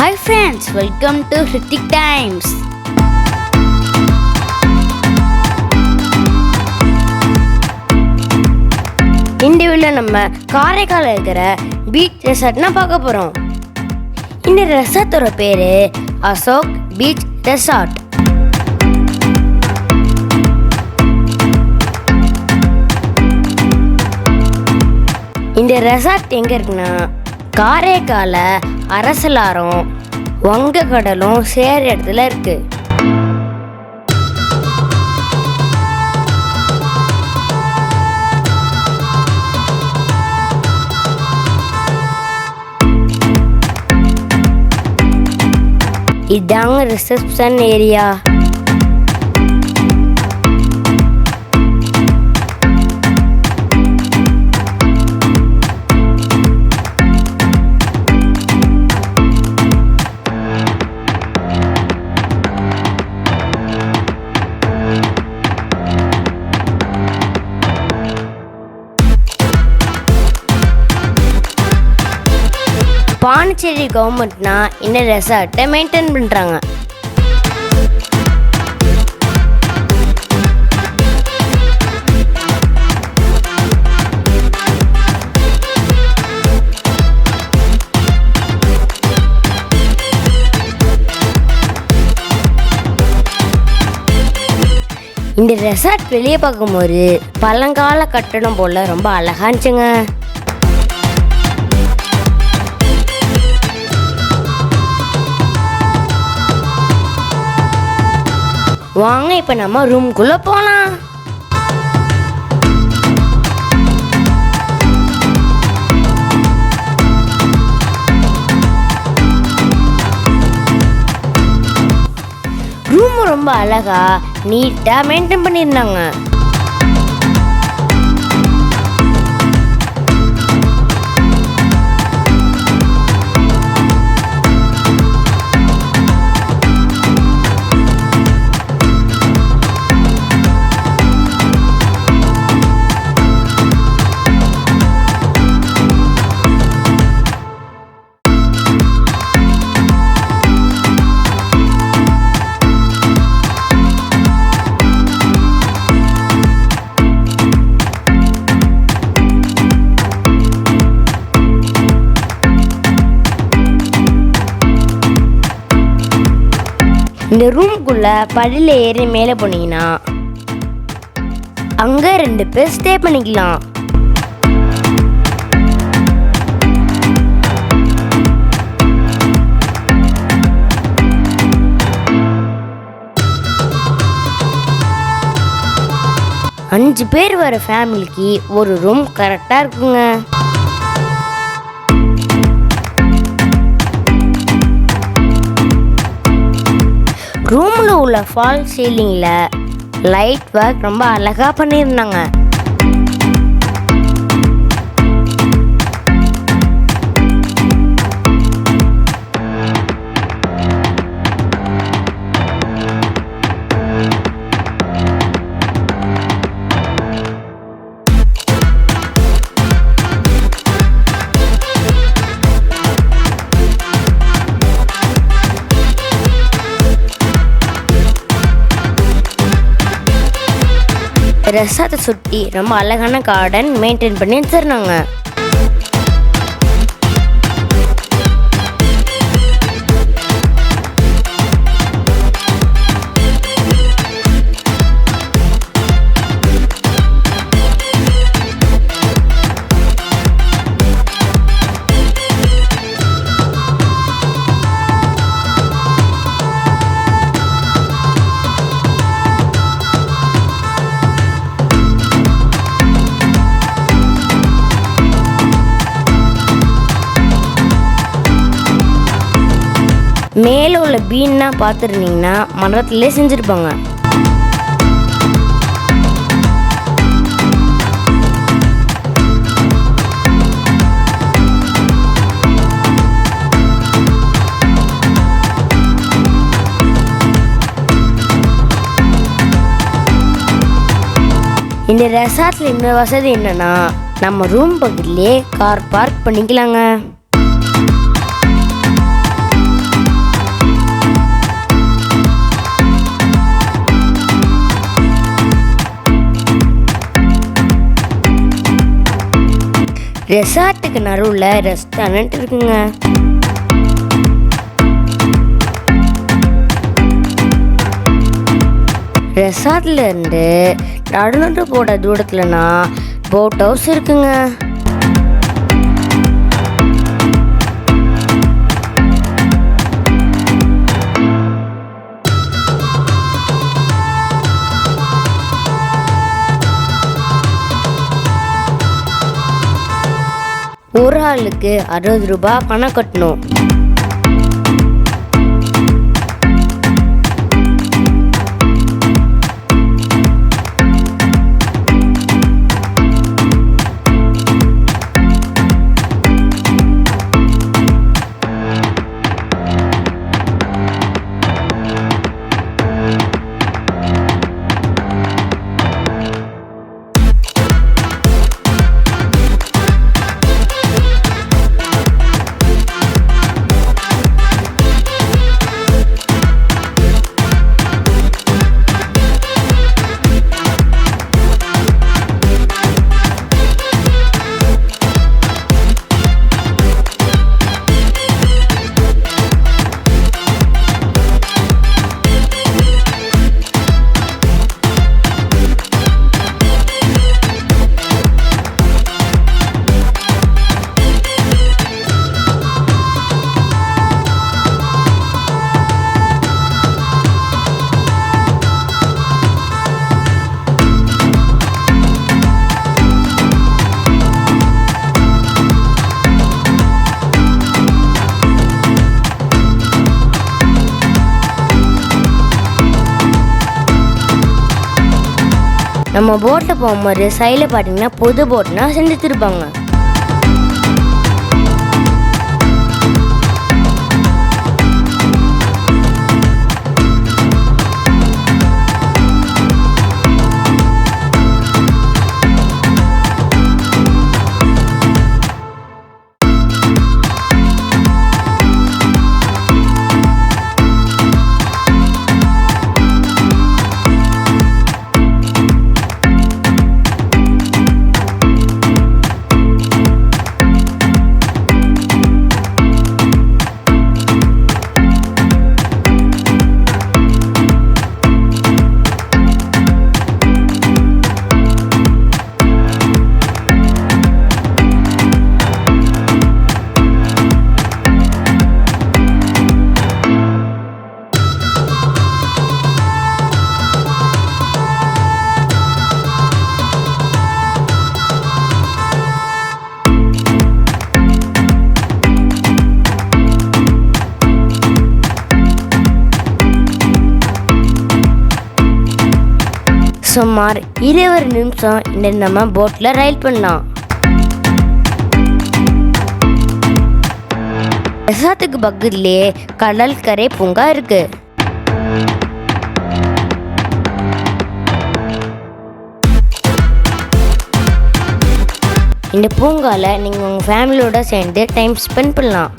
Hi friends, welcome to Hrithik Times. இந்த வீடியோல நம்ம காரைக்கால் இருக்கிற பீச் ரெசார்ட்னா பார்க்க போறோம். இந்த ரெசார்ட்டோட பேரு அசோக் பீச் ரெசார்ட். இந்த ரெசார்ட் எங்க இருக்குன்னா காரைக்கால அரசலாரும் வங்க கடலும் சேர இடத்துல இருக்கு. இதாங்க ரிசப்ஷன் ஏரியா. பாண்டிச்சேரி கவர்மெண்ட்னா இந்த ரெசார்ட்டை மெயின்டைன் பண்ணுறாங்க. இந்த ரெசார்ட் வெளியே பார்க்கும்போது பழங்கால கட்டடம் போல ரொம்ப அழகா இருந்துச்சுங்க. வாங்க இப்ப நம்ம ரூம்குள்ள போலாம். ரூம் ரொம்ப அழகா நீட்டா மெயின்டைன் பண்ணிருந்தாங்க. இந்த ரூம்குள்ள படியில ஏறி மேலே போனீங்கன்னா அங்க 2 பேர் ஸ்டே பண்ணிக்கலாம். அஞ்சு பேர் வர ஃபேமிலிக்கு ஒரு ரூம் கரெக்டா இருக்குங்க. ரூம்ல உள்ள ஃபால் சீலிங்ல லைட் ஒர்க் ரொம்ப அழகா பண்ணியிருந்தாங்க. ரெசார்ட்டை சுற்றி ரொம்ப அழகான கார்டன் மெயின்டைன் பண்ணி வச்சிருந்தாங்க. மேலே உள்ள பீன்னா பார்த்துருந்தீங்கன்னா மரத்துலேயே செஞ்சுருப்பாங்க. இந்த ரெசார்ட்ல இந்த வசதி என்னன்னா நம்ம ரூம் பக்கத்துலேயே கார் பார்க் பண்ணிக்கலாங்க. ரெசார்ட்டுக்கு நடுவில் ரெஸ்டாரண்ட் இருக்குங்க. ரெசார்ட்ல இருந்து நடந்து போட தூரத்துலனா போட் ஹவுஸ் இருக்குங்க. ஒரு ஆளுக்கு 60 ரூபாய் பணம் கட்டணும். நம்ம போட்டில் போகும்போது சைடில் பார்த்தீங்கன்னா பொது போட்னா செஞ்சுருப்பாங்க. சுமார் 20 நிமிஷம் இந்த நம்ம போட்டில் ரைட் பண்ணலாம். ரெசார்ட்டுக்கு பக்கத்துலேயே கடற்கரை பூங்கா இருக்கு. இந்த பூங்கால நீங்கள் உங்கள் ஃபேமிலியோட சேர்ந்து டைம் ஸ்பெண்ட் பண்ணலாம்.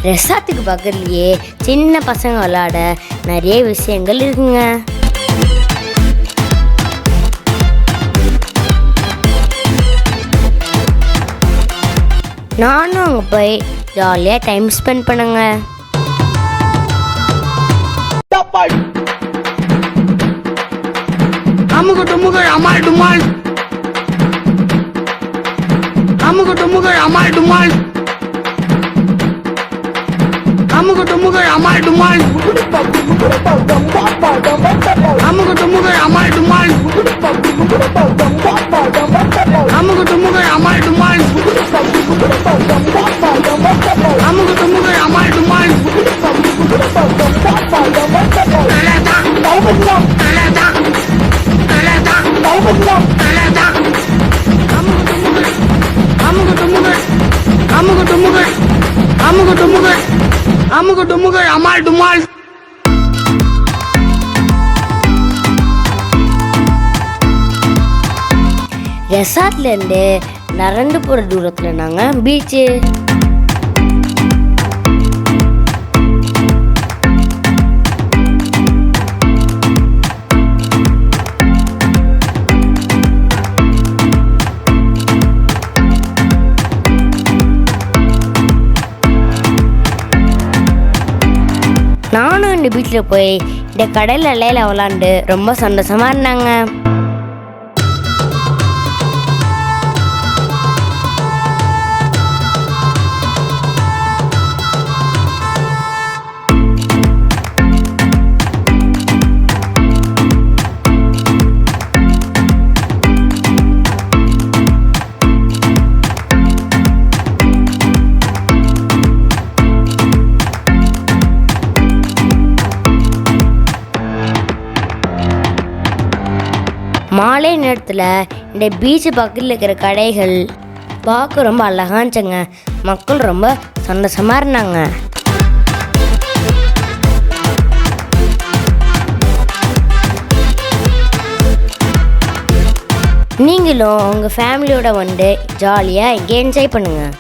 ரெசார்ட்டுக்கு பக்கத்துலேயே சின்ன பசங்க விளையாட நிறைய விஷயங்கள் இருக்குங்க. நானும் அங்கே போய் ஜாலியாக டைம் ஸ்பெண்ட் பண்ணுங்க. ரெசார்ட்லேருந்து நடந்து போகிற தூரத்தில் நாங்கள் பீச்சு. நானும் இந்த பீச்சில் போய் இந்த கடல் அலையில் விளாண்டு ரொம்ப சந்தோஷமாக இருந்தாங்க. மாலை நேரத்தில் இந்த பீச்சு பக்கத்தில் இருக்கிற கடைகள் பார்க்க ரொம்ப அழகாக இருந்துச்சுங்க. மக்கள் ரொம்ப சந்தோஷமாக இருந்தாங்க. நீங்களும் உங்கள் ஃபேமிலியோட வந்து ஜாலியாக இங்கே என்ஜாய் பண்ணுங்கள்.